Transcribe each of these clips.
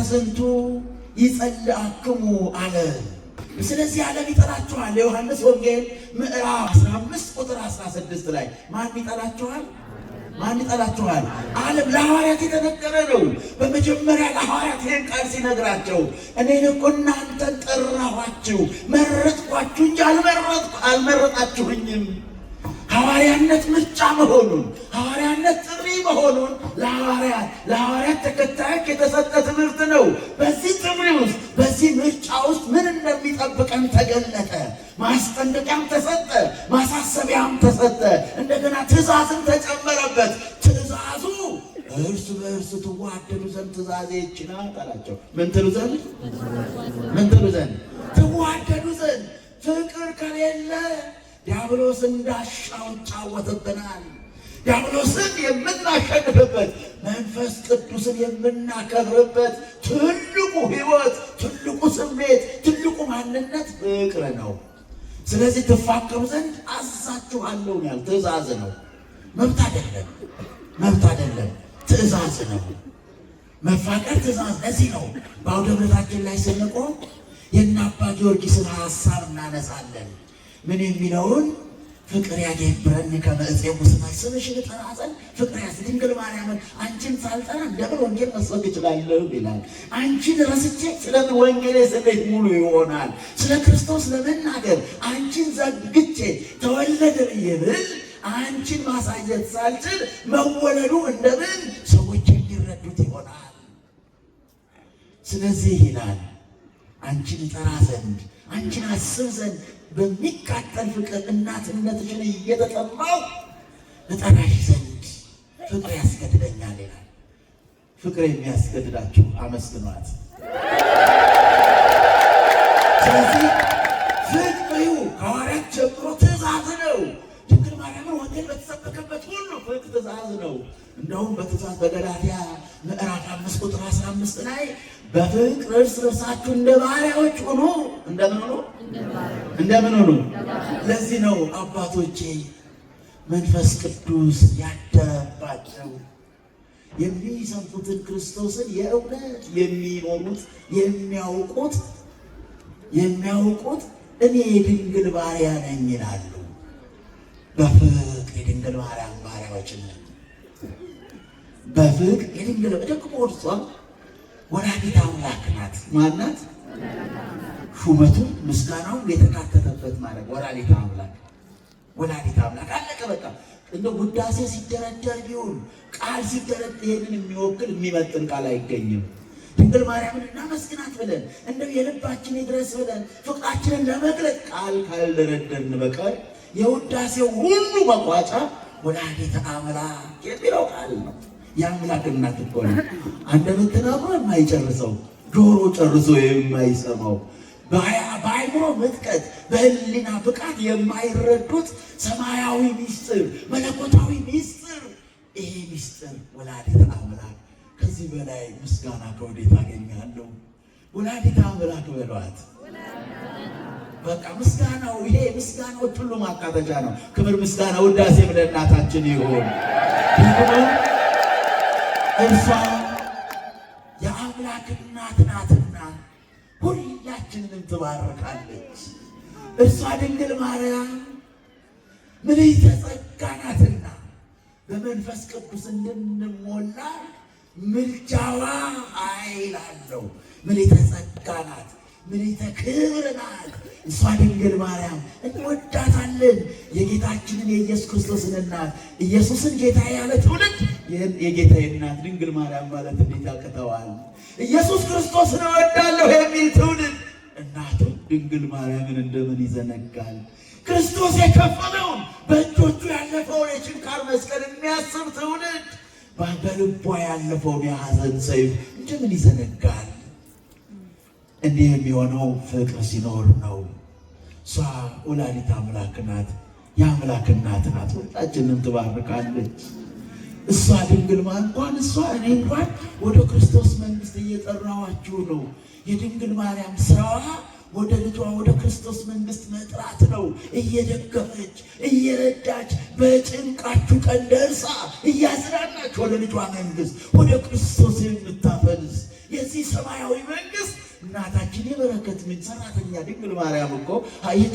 ዝንቱ ይጸልአክሙ አለ። ስለዚህ ዓለም ይጠላችኋል። የዮሐንስ ወንጌል ምዕራፍ 15 ቁጥር 16 ላይ ማን ይጠላችኋል? ማን ይጠላችኋል? ዓለም። ለሐዋርያት የተነገረ ነው። በመጀመሪያ ለሐዋርያት ይህን ቃል ሲነግራቸው እኔን እኮ እናንተን ጠራኋችሁ፣ መረጥኳችሁ እንጂ አልመረጣችሁኝም። ሐዋርያነት ምርጫ መሆኑን፣ ሐዋርያነት ጥሪ መሆኑን ለሐዋርያት ተከታዮች የተሰጠ ትምህርት ነው። በዚህ ጥሪ ውስጥ በዚህ ምርጫ ውስጥ ምን እንደሚጠብቀን ተገለጠ። ማስጠንቀቂያም ተሰጠ፣ ማሳሰቢያም ተሰጠ፣ እንደገና ትእዛዝም ተጨመረበት። ትእዛዙ እርስ በእርስ ትዋደዱ ዘንድ ትእዛዜ ይህች ናት አላቸው። ምን ትሉ ዘንድ? ትዋደዱ ዘንድ። ፍቅር ከሌለ ዲያብሎስ እንዳሻው ይጫወትብናል። ዲያብሎስን የምናሸንፍበት፣ መንፈስ ቅዱስን የምናከብርበት ትልቁ ሕይወት፣ ትልቁ ስሜት፣ ትልቁ ማንነት ፍቅር ነው። ስለዚህ ትፋቀሩ ዘንድ አዛችኋለሁ ያል ትእዛዝ ነው። መብት አይደለም፣ ትእዛዝ ነው። መፋቀር ትእዛዝ። ለዚህ ነው በአውደ ምሕረታችን ላይ ስንቆም የእነ አባ ጊዮርጊስን ሐሳብ እናነሳለን። ምን የሚለውን? ፍቅር ያገብረን ከመእፄ ሙስማይ ስምሽን ጠራ ዘንድ ፍቅር ያዝ ድንግል ማርያምን አንቺን ሳልጠራ እንደምን ወንጌል መስበክ እችላለሁ ይላል። አንቺን ረስቼ ስለምን ወንጌል ስሜት ሙሉ ይሆናል? ስለ ክርስቶስ ለመናገር አንቺን ዘግቼ ተወለደ ብዬ ብል አንቺን ማሳየት ሳልችል መወለዱ እንደምን ሰዎች የሚረዱት ይሆናል? ስለዚህ ይላል አንቺን ጠራ ዘንድ፣ አንቺን አስብ ዘንድ በሚቃጠል ፍቅር እናትነትሽን እየተጠማው እጠራሽ ዘንድ ፍቅር ያስገድደኛል ይላል። ፍቅር የሚያስገድዳችሁ አመስግኗት። ስለዚህ ፍቅሩ ሐዋርያት ጀምሮ ትእዛዝ ነው። ድንግል ማርያምን ወንጌል በተሰበከበት ሁሉ ፍቅር ትእዛዝ ነው። እንደውም በትእዛዝ በገላትያ ምዕራፍ 5 ቁጥር 15 ላይ በፍቅር እርስ በርሳችሁ እንደ ባሪያዎች ሁኑ። እንደምን ሁኑ? ለዚህ ነው አባቶቼ መንፈስ ቅዱስ ያደረባቸው የሚሰብኩትን ክርስቶስን የእውነት የሚኖሩት የሚያውቁት እኔ የድንግል ባሪያ ነኝ ይላሉ። በፍቅር የድንግል ማርያም ባሪያዎች ነን። በፍቅር የድንግል ደግሞ እርሷ ወላዲተ አምላክ ናት። ማናት? ሹመቱን ምስጋናውን የተካተተበት ማለት ወላዲተ አምላክ አለቀ በቃ። እንደ ውዳሴ ሲደረደር ቢሆን ቃል ሲደረደር ይሄንን የሚወክል የሚመጥን ቃል አይገኝም። ድንግል ማርያምን እናመስግናት ብለን እንደው የልባችን ይድረስ ብለን ፍቅራችንን ለመግለጥ ቃል ካልደረደርን በቀር የውዳሴው ሁሉ መቋጫ ወላዲተ አምላክ የሚለው ቃል ነው። የአምላክ እናት እኮ ነው። አንደበት ተናግሮ የማይጨርሰው፣ ጆሮ ጨርሶ የማይሰማው፣ በአይምሮ ምጥቀት በህሊና ብቃት የማይረዱት ሰማያዊ ሚስጥር፣ መለኮታዊ ሚስጥር። ይሄ ሚስጥር ወላዲተ አምላክ። ከዚህ በላይ ምስጋና ከወዴት አገኛለሁ? ወላዲተ አምላክ በሏት። በቃ ምስጋናው ይሄ ምስጋናዎች ሁሉ ማካተቻ ነው። ክብር ምስጋና ውዳሴ ለእናታችን ይሁን። እርሷ የአምላክ እናት ናትና ሁላችንንም ትባርካለች። እርሷ ድንግል ማርያም ምልዕተ ጸጋ ናትና በመንፈስ ቅዱስ እንድንሞላ ምልጃዋ ኃይል አለው። ምልዕተ ጸጋ ናት፣ ምልዕተ ክብር ናት። እሷ ድንግል ማርያም እንወዳታለን። የጌታችንን የኢየሱስ ክርስቶስን እናት ኢየሱስን ጌታ ያለ ትውልድ የጌታዬ እናት ድንግል ማርያም ማለት እንዴት ያቅተዋል? ኢየሱስ ክርስቶስን እወዳለሁ የሚል ትውልድ እናቱ ድንግል ማርያምን እንደምን ይዘነጋል? ክርስቶስ የከፈለውን በእጆቹ ያለፈውን የችንካር መስቀል የሚያስብ ትውልድ በልቧ ያለፈውን የሐዘን ሰይፍ እንደምን ይዘነጋል? እንዲህ የሚሆነው ፍቅር ሲኖር ነው። እሷ ወላዲተ አምላክ ናት፣ የአምላክ እናት ናት። ሁላችንም ትባርካለች። እሷ ድንግል እንኳን እኔ እንኳን ወደ ክርስቶስ መንግስት እየጠራኋችሁ ነው። የድንግል ማርያም ስራዋ ወደ ልጇ ወደ ክርስቶስ መንግስት መጥራት ነው። እየደገፈች እየረዳች በጭንቃችሁ ቀን ደርሳ እያዝናናች ወደ ልጇ መንግስት ወደ ክርስቶስ የምታፈልስ የዚህ ሰማያዊ መንግስት እናታችን የበረከት ምንጭ ሰራተኛ ድንግል ማርያም እኮ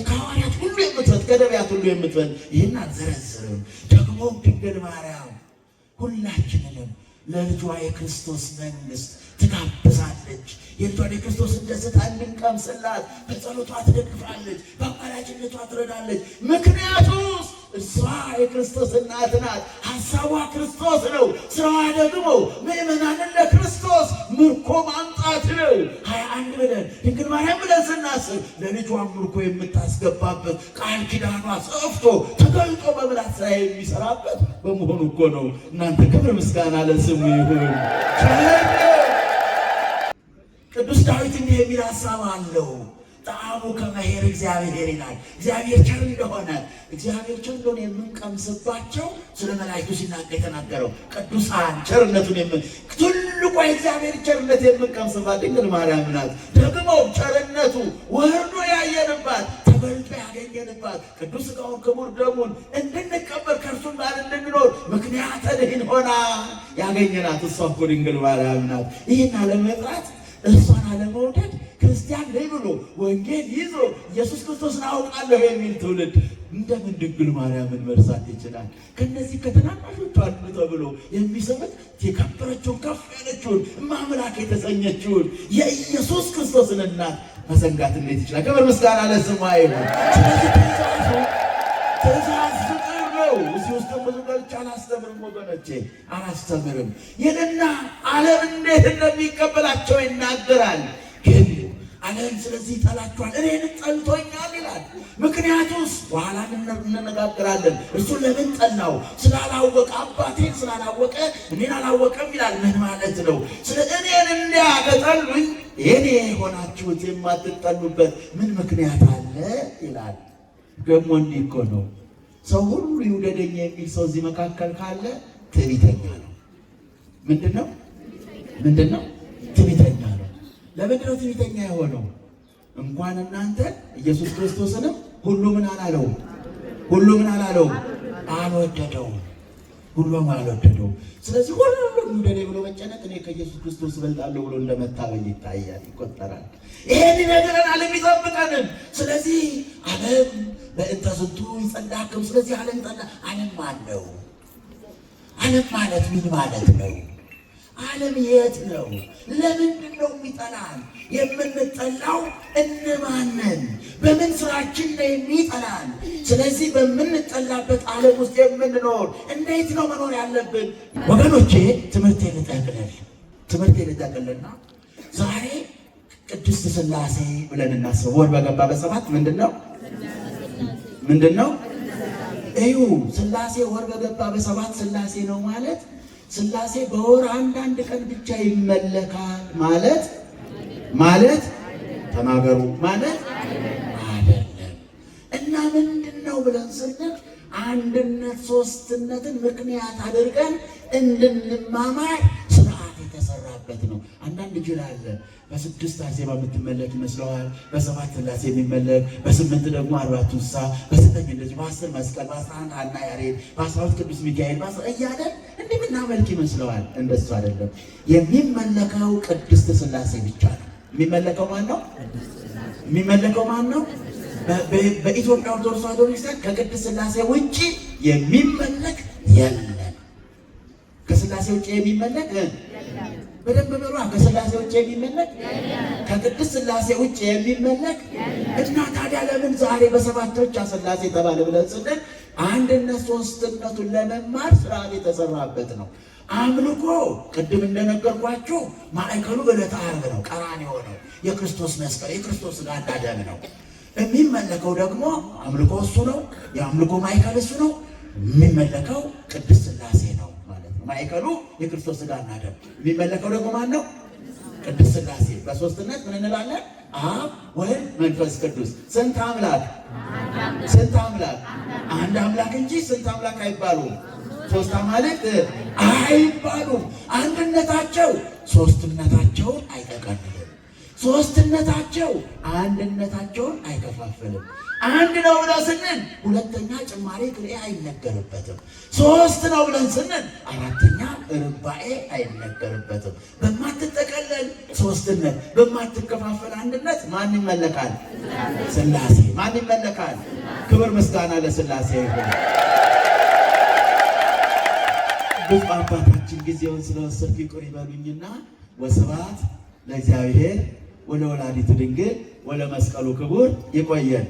ከሐዋርያት ሁሉ የምትበልጥ ከነቢያት ሁሉ የምትበልጥ ይህን አልዘረዝርም። ደግሞ ድንግል ማርያም ሁላችንንም ለልጇ የክርስቶስ መንግስት ትጋብዛለች። የልጇን የክርስቶስን ደስታ እንድንቀምስላት በጸሎቷ ትደግፋለች፣ በአማላጅነቷ ትረዳለች። ምክንያቱስ እሷ የክርስቶስ እናት ናት። ሀሳቧ ክርስቶስ ነው። ስራዋ ደግሞ ምእመናንን ለክርስቶስ ምርኮ ማምጣት ነው። 21 ብለን ድንግል ማርያም ብለን ስናስብ ለልጇ ምርኮ የምታስገባበት ቃል ኪዳኗ ሰፍቶ ተገልጦ በምላት ስራ የሚሰራበት በመሆኑ እኮ ነው። እናንተ ክብር ምስጋና ለስሙ ይሁን። ቅዱስ ዳዊት እንዲህ የሚል ሀሳብ አለው። ጣዕሙ ከመሄር እግዚአብሔር ይላል። እግዚአብሔር ቸር እንደሆነ የምንቀምስባቸው ስለ መላእክቱ ሲናገር የተናገረው ቅዱሳን ቸርነቱን ትልቋ የእግዚአብሔር ቸርነት የምንቀምስባት ድንግል ማርያም ናት። ደግሞ ቸርነቱ ወርዶ ያየንባት ተበልጦ ያገኘንባት ቅዱስ ሥጋውን ክቡር ደሙን እንድንቀበል ከእርሱም ጋር እንድንኖር ምክንያተ ድኅነት ሆና ያገኘናት እሷ እኮ ድንግል ማርያም ናት። ይህን አለመጥራት እሷን አለመውደድ ክርስቲያን ነኝ ብሎ ወንጌል ይዞ ኢየሱስ ክርስቶስን አውቃለሁ የሚል ትውልድ እንደምን ድንግል ማርያምን መርሳት ይችላል? ከነዚህ ከተናናሾቹ አንዱ ተብሎ የሚሰሙት የከበረችውን ከፍ ያለችውን እማምላክ የተሰኘችውን የኢየሱስ ክርስቶስን እናት መዘንጋት እንዴት ይችላል? ክብር ምስጋና ለስሙ ይሁን። ስለዚህ ትእዛዝ ፍቅር ነው። እዚህ ውስጥ ብዙ ገልጬ አላስተምርም ወገኖቼ፣ አላስተምርም። ይህንና ዓለም እንዴት እንደሚቀበላቸው ይናገራል። ግን ዓለም ስለዚህ ይጠላችኋል፣ እኔን ጠልቶኛል ይላል። ምክንያቱስ በኋላ እንነጋገራለን። እርሱ ለምን ጠላው? ስላላወቀ፣ አባቴን ስላላወቀ እኔን አላወቀም ይላል። ምን ማለት ነው? ስለ እኔን እንዲያገጠሉኝ የኔ የሆናችሁት የማትጠሉበት ምን ምክንያት አለ ይላል። ደግሞ እንዲህ እኮ ነው፣ ሰው ሁሉ ይውደደኝ የሚል ሰው እዚህ መካከል ካለ ትዕቢተኛ ነው። ምንድን ነው? ትዕቢተኛ ነው። ለምንድን ነው ትዕቢተኛ የሆነው? እንኳን እናንተ ኢየሱስ ክርስቶስንም ሁሉ ምን አላለውም? አልወደደውም። ሁሉም አልወደደውም። ስለዚህ ሁሉም ይውደደኝ ብሎ መጨነቅ እኔ ከኢየሱስ ክርስቶስ እበልጣለሁ ብሎ እንደመታበይ ይቆጠራል። ይሄን ነገርን ዓለም ይጠብቀንም። ስለዚህ ዓለም በእንተ ዝንቱ ይጸላክም። ስለዚህ ዓለም ይጠላ። ዓለም ማነው? ዓለም ማለት ምን ማለት ነው? ዓለም የት ነው? ለምንድን ነው የሚጠላን? የምንጠላው እነማንን? በምን ስራችን ነው የሚጠላን? ስለዚህ በምንጠላበት ዓለም ውስጥ የምንኖር እንዴት ነው መኖር ያለብን? ወገኖቼ ትምህርቴን ልጠቅልና ዛሬ ቅድስት ሥላሴ ብለን እናስብ። ወር በገባ በሰባት ምንድን ነው? እዩ ሥላሴ ወር በገባ በሰባት ሥላሴ ነው ማለት ሥላሴ በወር አንዳንድ ቀን ብቻ ይመለካል ማለት ተናገሩ ማለት አይደለም። እና ምንድን ነው ብለን ስንል አንድነት ሦስትነትን ምክንያት አድርገን እንድንማማር ስርዓት የተሰራበት ነው። አንዳንድ ጅል አለ በስድስት አርሴማ የምትመለክ ይመስለዋል፣ በሰባት ሥላሴ የሚመለክ፣ በስምንት ደግሞ አርባዕቱ እንስሳ፣ በዘጠኝ እንደዚህ፣ በ10 መስቀል፣ በ11 ሐና ያሬድ፣ በ12 ቅዱስ ሚካኤል እያለ እንዲህ ምናመልክ ይመስለዋል። እንደሱ አይደለም። የሚመለከው ቅድስት ሥላሴ ብቻ ነው። የሚመለከው ማን ነው? በኢትዮጵያ ኦርቶዶክስ ተዋሕዶ ቤተክርስቲያን ከቅድስት ሥላሴ ውጭ የሚመለክ የለም። ከሥላሴ ውጭ የሚመለክ በደንብ በሯ ከሥላሴ ውጭ የሚመለክ ከቅድስት ሥላሴ ውጭ የሚመለክ እና ታዲያ ለምን ዛሬ በሰባት ብቻ ሥላሴ ተባለ ብለን ስንል አንድነት ሦስትነቱን ለመማር ስርዓት የተሰራበት ነው። አምልኮ ቅድም እንደነገርኳችሁ ማዕከሉ ዕለተ ዓርብ ነው፣ ቀራንዮ ነው፣ የክርስቶስ መስቀል የክርስቶስ ሥጋና ደም ነው። የሚመለከው ደግሞ አምልኮ እሱ ነው፣ የአምልኮ ማዕከል እሱ ነው። የሚመለከው ቅድስት ሥላሴ ነው ማለት ነው። ማዕከሉ የክርስቶስ ሥጋና ደም። የሚመለከው ደግሞ ማን ነው? ቅድስት ሥላሴ። በሦስትነት ምን እንላለን? አብ ወልድ መንፈስ ቅዱስ። ስንት አምላክ? አንድ አምላክ እንጂ ስንት አምላክ አይባሉም። ሶስት አማልክት አይባሉም። አንድነታቸው ሦስትነታቸውን አይጠቀልልም። ሦስትነታቸው አንድነታቸውን አይከፋፍልም። አንድ ነው ብለን ስንል ሁለተኛ ጭማሬ ክልኤ አይነገርበትም። ሦስት ነው ብለን ስንል አራተኛ ርባኤ አይነገርበትም። በማትጠቀለል ሶስትነት በማትከፋፈል አንድነት ማን ይመለካል? ሥላሴ። ማን ይመለካል? ክብር ምስጋና ለሥላሴ ይሁን። ብፁዕ አባታችን ጊዜውን ስለወሰድኩ ይቅር ይበሉኝና ወስብሐት ለእግዚአብሔር ወለወላዲቱ ድንግል ወለመስቀሉ ክቡር። ይቆየን።